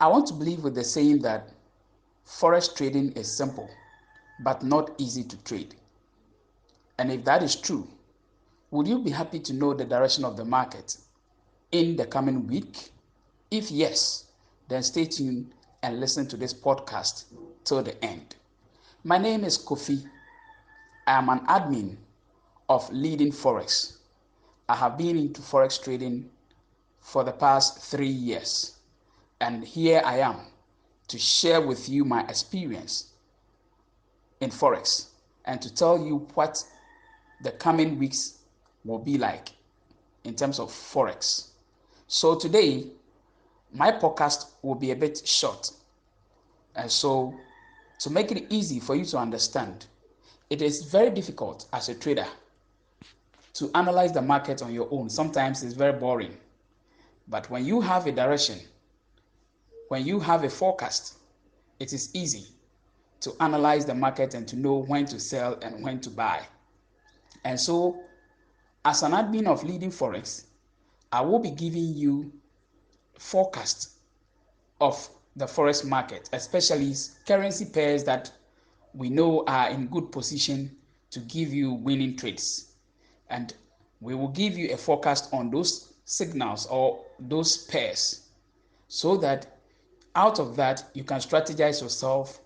I want to believe with the saying that Forex trading is simple, but not easy to trade. And if that is true, would you be happy to know the direction of the market in the coming week? If yes, then stay tuned and listen to this podcast till the end. My name is Kofi. I am an admin of Leading Forex. I have been into Forex trading for the past 3 years. And here I am to share with you my experience in Forex and to tell you what the coming weeks will be like in terms of Forex. So today, my podcast will be a bit short. And so to make it easy for you to understand, it is very difficult as a trader to analyze the market on your own. Sometimes it's very boring. But when you have a direction, when you have a forecast, it is easy to analyze the market and to know when to sell and when to buy. And so, as an admin of Leading Forex, I will be giving you forecast of the Forex market, especially currency pairs that we know are in good position to give you winning trades. And we will give you a forecast on those signals or those pairs so that out of that you can strategize yourself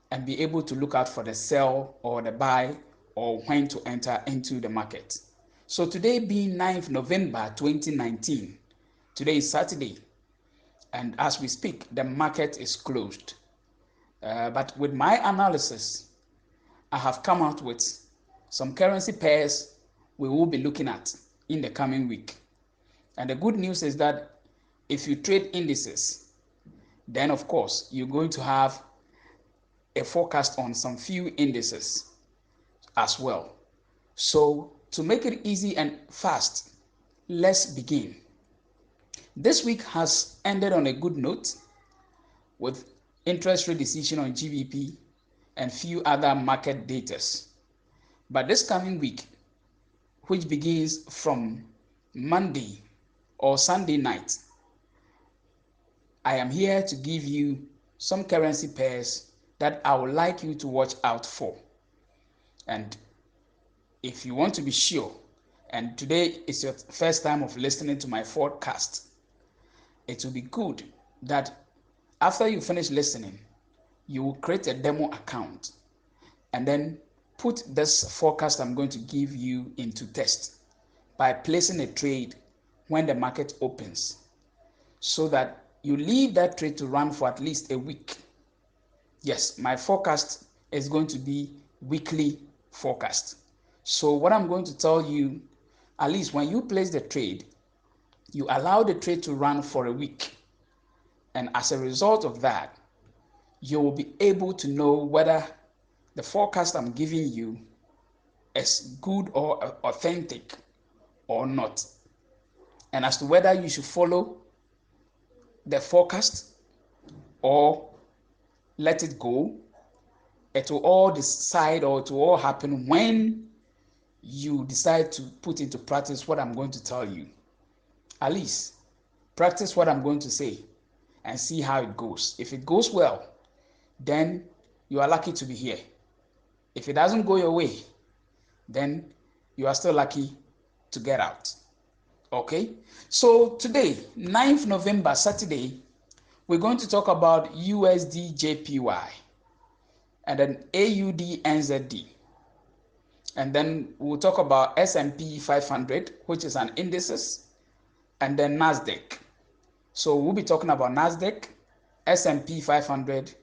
and be able to look out for the sell or the buy or when to enter into the market. So today being 9th November 2019, today is Saturday, and as we speak, the market is closed. But with my analysis, I have come out with some currency pairs we will be looking at in the coming week. And the good news is that if you trade indices, then of course you're going to have a forecast on some few indices as well. So to make it easy and fast, let's begin. This week has ended on a good note with interest rate decision on GBP and few other market data. But this coming week, which begins from Monday or Sunday night, I am here to give you some currency pairs that I would like you to watch out for. And if you want to be sure, and today is your first time of listening to my podcast, it will be good that after you finish listening, you will create a demo account and then put this forecast I'm going to give you into test by placing a trade when the market opens so that you leave that trade to run for at least a week. Yes, my forecast is going to be weekly forecast. So what I'm going to tell you, at least when you place the trade, you allow the trade to run for a week. And as a result of that, you will be able to know whether the forecast I'm giving you is good or authentic or not. And as to whether you should follow the forecast or let it go, it will all decide or it will all happen when you decide to put into practice what I'm going to tell you. At least practice what I'm going to say and see how it goes. If it goes well, then you are lucky to be here. If it doesn't go your way, then you are still lucky to get out. Okay? So today, 9th November, Saturday, we're going to talk about USD JPY and then AUD NZD. And then we'll talk about S&P 500, which is an indices, and then NASDAQ. So we'll be talking about NASDAQ, S&P 500,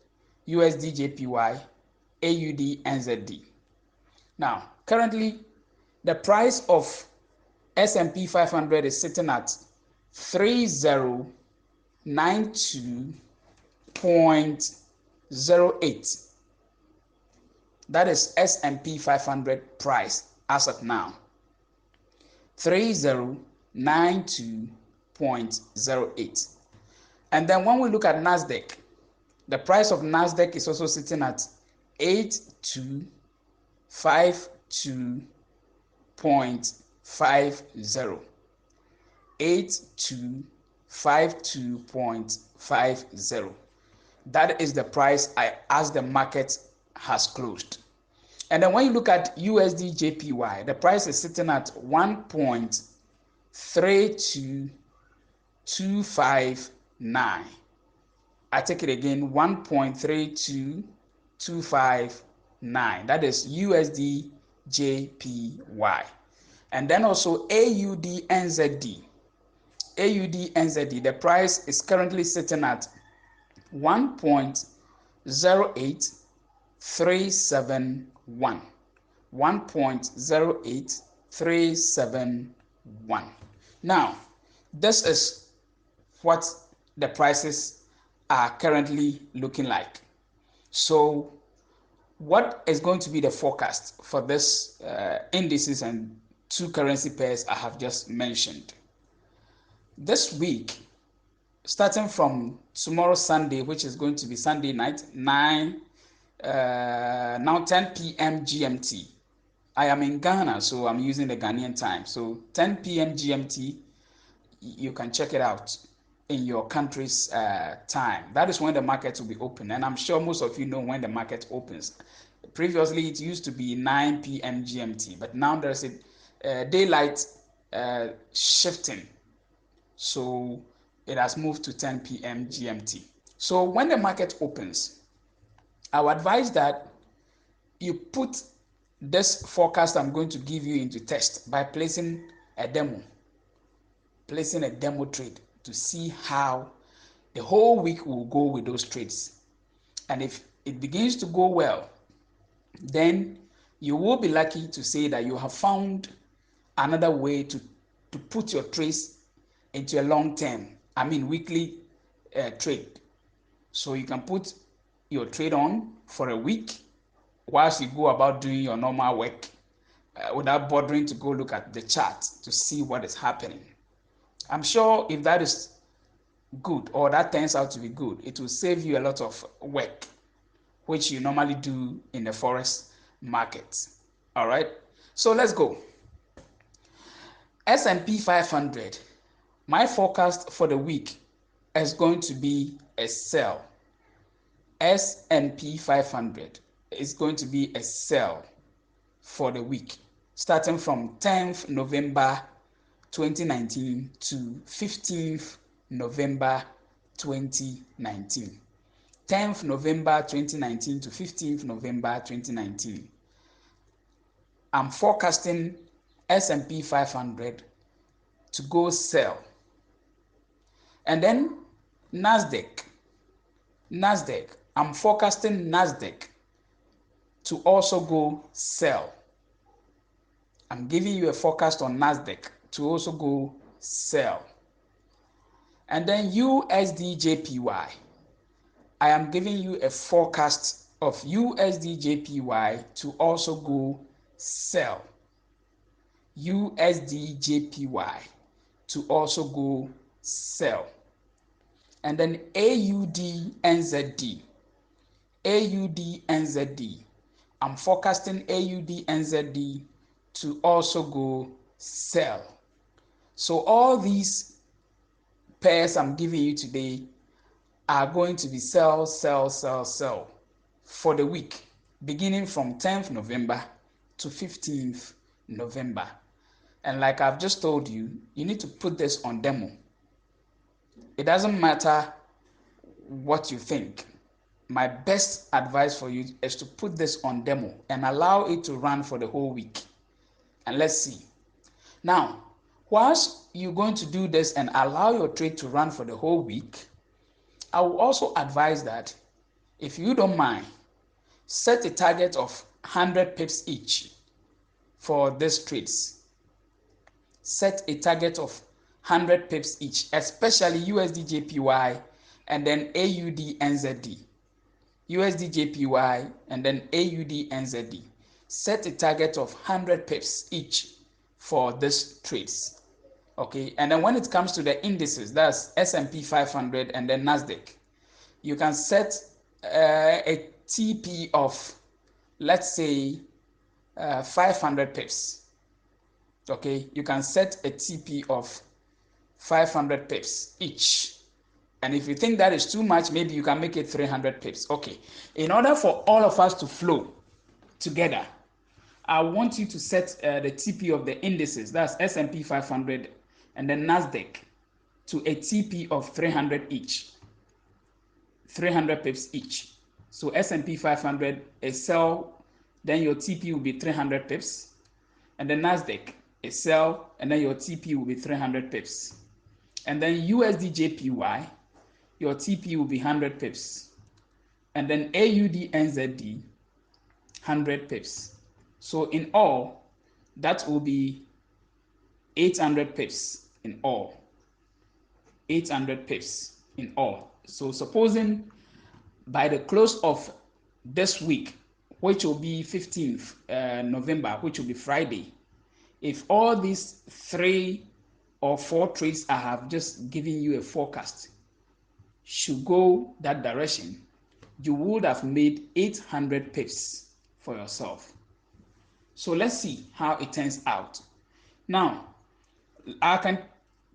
USD JPY, AUD NZD. Now, currently, the price of S&P 500 is sitting at 3092.08. That is S&P 500 price as of now. 3092.08. And then when we look at NASDAQ, the price of NASDAQ is also sitting at 8252.50. 8252.50. That is the price as the market has closed. And then when you look at USD JPY, the price is sitting at 1.32259. I take it again, 1.32259. That is USD JPY. And then also AUD NZD. AUD NZD, the price is currently sitting at 1.08371. 1.08371. Now, this is what the prices are currently looking like. So, what is going to be the forecast for this indices and two currency pairs I have just mentioned? This week, starting from tomorrow Sunday, which is going to be Sunday night, now 10 p.m. GMT. I am in Ghana, so I'm using the Ghanaian time. So 10 p.m. GMT, you can check it out in your country's time. That is when the market will be open. And I'm sure most of you know when the market opens. Previously, it used to be 9 p.m. GMT, but now there's a daylight shifting. So it has moved to 10 p.m. GMT. So when the market opens, I would advise that you put this forecast I'm going to give you into test by placing a demo trade to see how the whole week will go with those trades. And if it begins to go well, then you will be lucky to say that you have found another way to put your trades into a long-term, weekly trade. So you can put your trade on for a week whilst you go about doing your normal work without bothering to go look at the chart to see what is happening. I'm sure if that is good or that turns out to be good, it will save you a lot of work, which you normally do in the forex market. All right, so let's go. S&P 500, my forecast for the week is going to be a sell. S&P 500 is going to be a sell for the week, starting from 10th November 2019 to 15th November 2019. 10th November 2019 to 15th November 2019. I'm forecasting S&P 500 to go sell. And then Nasdaq, I'm forecasting Nasdaq to also go sell. I'm giving you a forecast on Nasdaq to also go sell. And then USD JPY, I am giving you a forecast of USD JPY to also go sell. USD JPY to also go sell. And then AUD NZD, I'm forecasting AUD NZD to also go sell. So all these pairs I'm giving you today are going to be sell for the week, beginning from 10th November to 15th November. And like I've just told you, you need to put this on demo. It doesn't matter what you think. My best advice for you is to put this on demo and allow it to run for the whole week. And let's see. Now, whilst you're going to do this and allow your trade to run for the whole week, I will also advise that if you don't mind, set a target of 100 pips each for these trades. Set a target of 100 pips each, especially USD JPY and then AUD NZD. USD JPY and then AUD NZD. Set a target of 100 pips each for these trades. Okay, and then when it comes to the indices, that's S&P 500 and then Nasdaq, you can set a TP of, let's say, 500 pips. Okay, you can set a TP of 500 pips each And if you think that is too much, maybe you can make it 300 pips. Okay. In order for all of us to flow together, I want you to set the TP of the indices, that's S&P 500 and the NASDAQ, to a TP of 300 each, 300 pips each. So S&P 500, a sell, then your TP will be 300 pips. And the NASDAQ, a sell, and then your TP will be 300 pips. And then USD JPY, your TP will be 100 pips. And then AUD NZD, 100 pips. So in all, that will be 800 pips in all. 800 pips in all. So supposing by the close of this week, which will be 15th November, which will be Friday, if all these 3 or 4 trades I have just given you a forecast should go that direction, you would have made 800 pips for yourself. So let's see how it turns out. Now, I can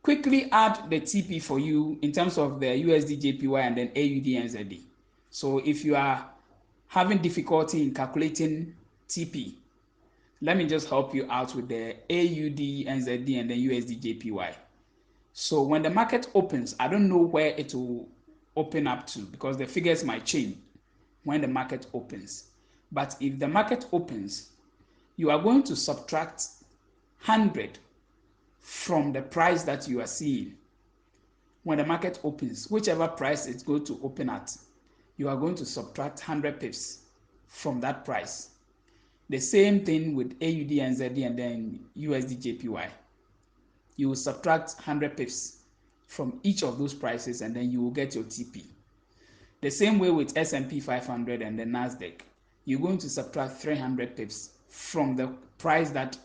quickly add the TP for you in terms of the USD JPY and then AUD NZD. So if you are having difficulty in calculating TP, let me just help you out with the AUD NZD and then USD JPY. So when the market opens, I don't know where it will open up to because the figures might change when the market opens. But if the market opens, you are going to subtract 100 from the price that you are seeing. When the market opens, whichever price it's going to open at, you are going to subtract 100 pips from that price. The same thing with AUD NZD and then USD JPY. You will subtract 100 pips from each of those prices and then you will get your TP. The same way with S&P 500 and the NASDAQ. You're going to subtract 300 pips from the price that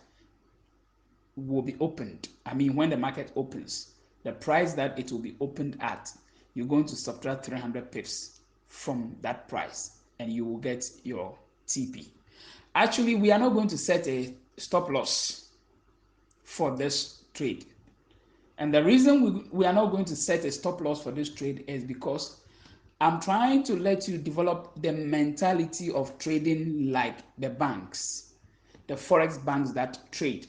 will be opened. I mean, when the market opens, the price that it will be opened at, you're going to subtract 300 pips from that price and you will get your TP. Actually, we are not going to set a stop loss for this trade. And the reason we are not going to set a stop loss for this trade is because I'm trying to let you develop the mentality of trading like the banks, the Forex banks that trade.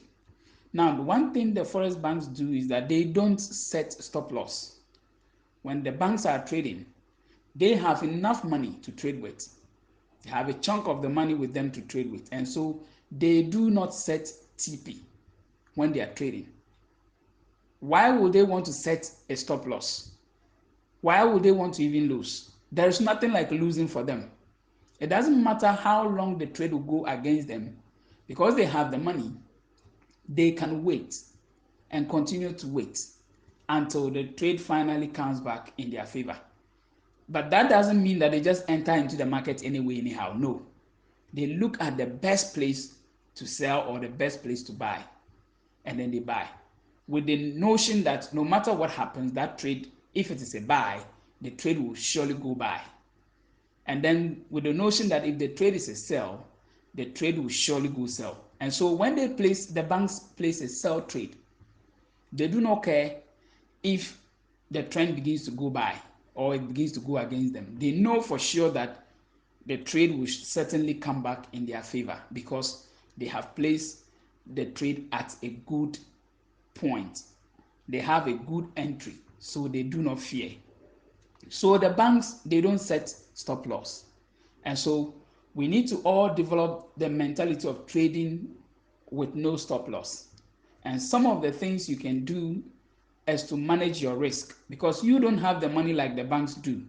Now, the one thing the Forex banks do is that they don't set stop loss. When the banks are trading, they have enough money to trade with. They have a chunk of the money with them to trade with. And so they do not set TP when they are trading. Why would they want to set a stop loss? Why would they want to even lose? There is nothing like losing for them. It doesn't matter how long the trade will go against them. Because they have the money, they can wait and continue to wait until the trade finally comes back in their favor. But that doesn't mean that they just enter into the market anyway, anyhow. No. They look at the best place to sell or the best place to buy, and then they buy. With the notion that no matter what happens, that trade, if it is a buy, the trade will surely go buy. And then with the notion that if the trade is a sell, the trade will surely go sell. And so when the banks place a sell trade, they do not care if the trend begins to go by or it begins to go against them. They know for sure that the trade will certainly come back in their favor because they have placed the trade at a good point. They have a good entry, so they do not fear. So the banks, they don't set stop loss. And so we need to all develop the mentality of trading with no stop loss. And some of the things you can do is to manage your risk because you don't have the money like the banks do.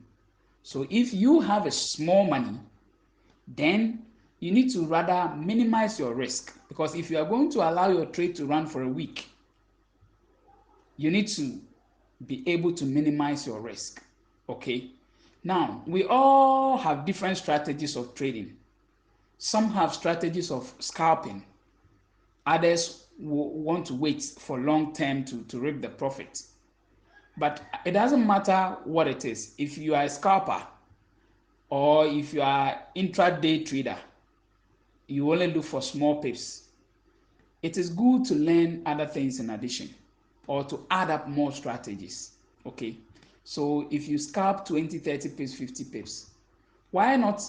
So if you have a small money, then you need to rather minimize your risk because if you are going to allow your trade to run for a week, you need to be able to minimize your risk. Okay. Now, we all have different strategies of trading. Some have strategies of scalping. Others will want to wait for long term to reap the profit. But it doesn't matter what it is. If you are a scalper or if you are intraday trader, you only look for small pips. It is good to learn other things in addition or to add up more strategies. Okay. So if you scalp 20, 30 pips, 50 pips, why not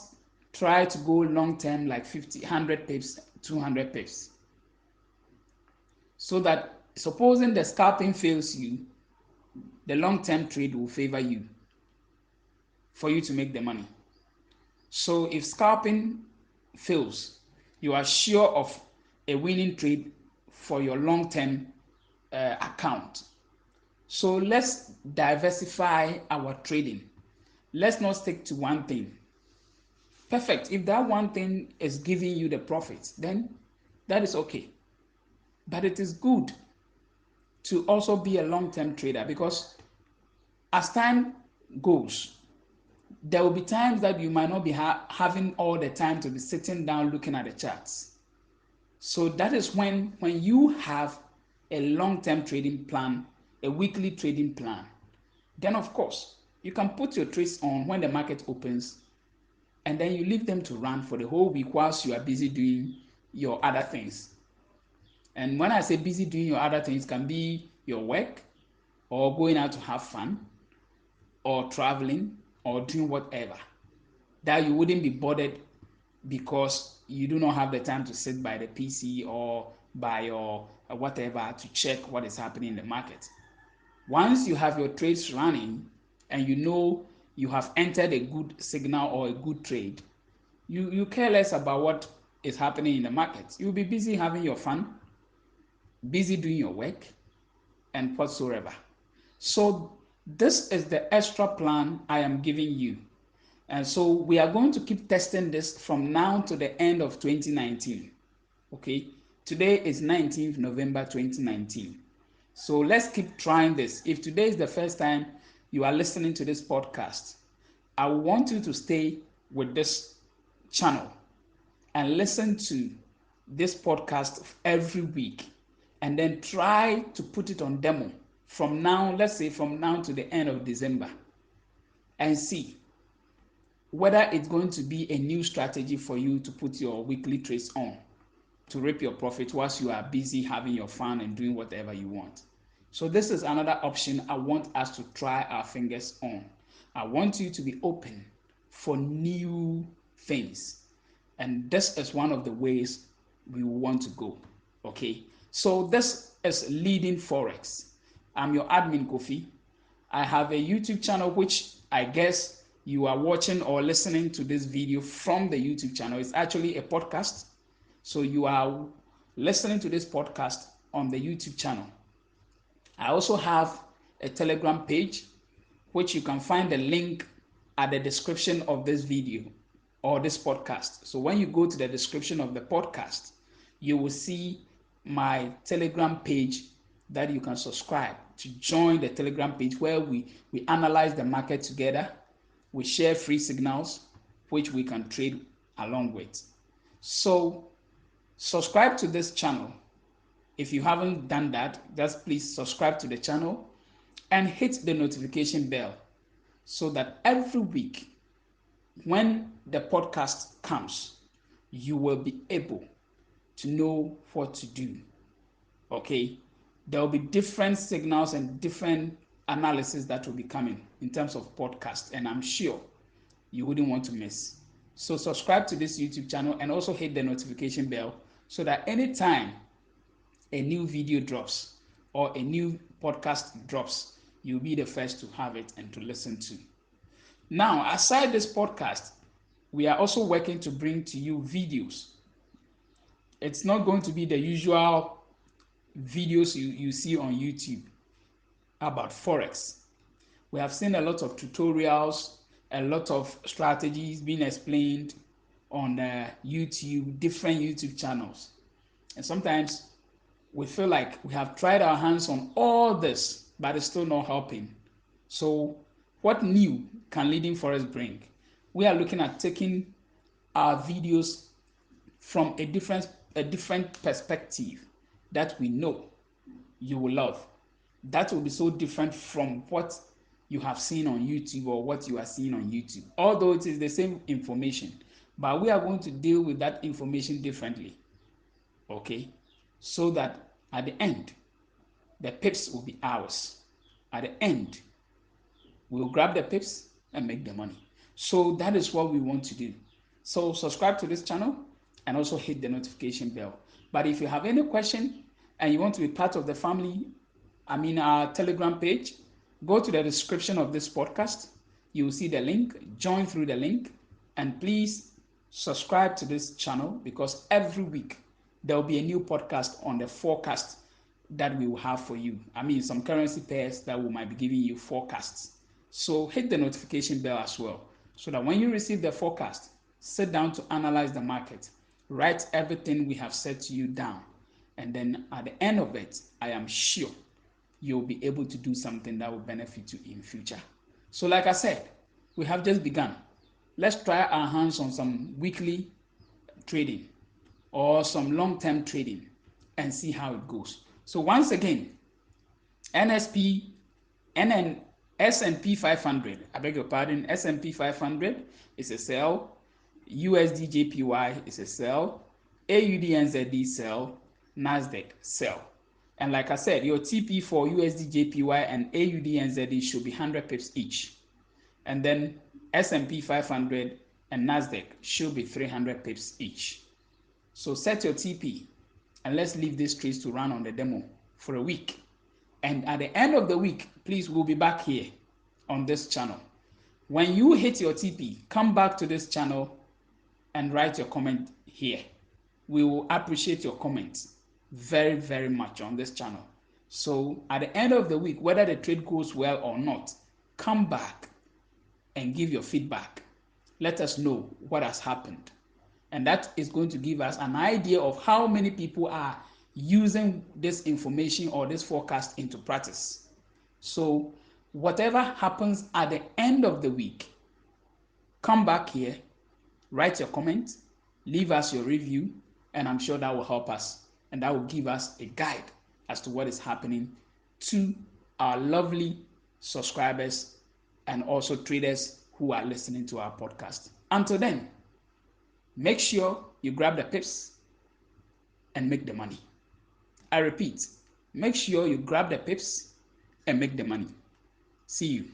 try to go long term like 50, 100 pips, 200 pips? So that supposing the scalping fails you, the long term trade will favor you for you to make the money. So if scalping fails, you are sure of a winning trade for your long term account. So let's diversify our trading. Let's not stick to one thing. Perfect. If that one thing is giving you the profits, then that is okay. But it is good to also be a long term trader, because as time goes, there will be times that you might not be having all the time to be sitting down looking at the charts. So that is when you have a long term trading plan, a weekly trading plan, then of course you can put your trades on when the market opens, and then you leave them to run for the whole week whilst you are busy doing your other things. And when I say busy doing your other things, can be your work, or going out to have fun, or traveling, or doing whatever, that you wouldn't be bothered because you do not have the time to sit by the PC or by your whatever to check what is happening in the market. Once you have your trades running and you know you have entered a good signal or a good trade, you care less about what is happening in the market. You'll be busy having your fun, busy doing your work, and whatsoever. So this is the extra plan I am giving you. And so we are going to keep testing this from now to the end of 2019. Okay, today is 19th November 2019. So let's keep trying this. If today is the first time you are listening to this podcast, I want you to stay with this channel and listen to this podcast every week, and then try to put it on demo from now, let's say from now to the end of December, and see whether it's going to be a new strategy for you to put your weekly trades on to reap your profit whilst you are busy having your fun and doing whatever you want. So this is another option I want us to try our fingers on. I want you to be open for new things. And this is one of the ways we want to go. Okay. So this is Leading Forex. I'm your admin, Kofi. I have a YouTube channel which I guess you are watching or listening to this video from the YouTube channel. It's actually a podcast. So you are listening to this podcast on the YouTube channel. I also have a Telegram page, which you can find the link at the description of this video or this podcast. So when you go to the description of the podcast, you will see my Telegram page that you can subscribe to join the Telegram page, where we analyze the market together. We share free signals, which we can trade along with. So subscribe to this channel. If you haven't done that, just please subscribe to the channel and hit the notification bell, so that every week when the podcast comes, you will be able to know what to do. Okay? There will be different signals and different analysis that will be coming in terms of podcast, and I'm sure you wouldn't want to miss. So subscribe to this YouTube channel and also hit the notification bell, so that anytime a new video drops or a new podcast drops, you'll be the first to have it and to listen to. Now, aside this podcast, we are also working to bring to you videos. It's not going to be the usual videos you see on YouTube about Forex. We have seen a lot of tutorials, a lot of strategies being explained on YouTube, different YouTube channels. And sometimes we feel like we have tried our hands on all this, but it's still not helping. So what new can Leading Forex bring? We are looking at taking our videos from a different perspective that we know you will love. That will be so different from what you have seen on YouTube or what you are seeing on YouTube. Although it is the same information, but we are going to deal with that information differently. Okay? So that at the end, the pips will be ours. At the end, We'll grab the pips and make the money. So that is what we want to do. So subscribe to this channel and also hit the notification bell. But if you have any question and you want to be part of the family, our Telegram page, go to the description of this podcast. You will see the link, join through the link, and please subscribe to this channel because every week there will be a new podcast on the forecast that we will have for you. Some currency pairs that we might be giving you forecasts. So hit the notification bell as well so that when you receive the forecast, sit down to analyze the market, write everything we have said to you down, and then at the end of it, I am sure you'll be able to do something that will benefit you in future. So like I said, we have just begun. Let's try our hands on some weekly trading or some long-term trading and see how it goes. So once again, NSP, NN, S&P 500, I beg your pardon, S&P 500 is a sell, USD JPY is a sell, AUD NZD sell, Nasdaq sell. And like I said, your TP for USD JPY and AUD NZD should be 100 pips each. And then S&P 500 and Nasdaq should be 300 pips each. So set your TP and let's leave these trades to run on the demo for a week. And at the end of the week, please, we'll be back here on this channel. When you hit your TP, come back to this channel and write your comment here. We will appreciate your comments very, very much on this channel. So at the end of the week, whether the trade goes well or not, come back and give your feedback. Let us know what has happened. And that is going to give us an idea of how many people are using this information or this forecast into practice. So whatever happens at the end of the week, come back here, write your comment, leave us your review, and I'm sure that will help us and that will give us a guide as to what is happening to our lovely subscribers and also traders who are listening to our podcast. Until then, make sure you grab the pips and make the money. I repeat, make sure you grab the pips and make the money. See you.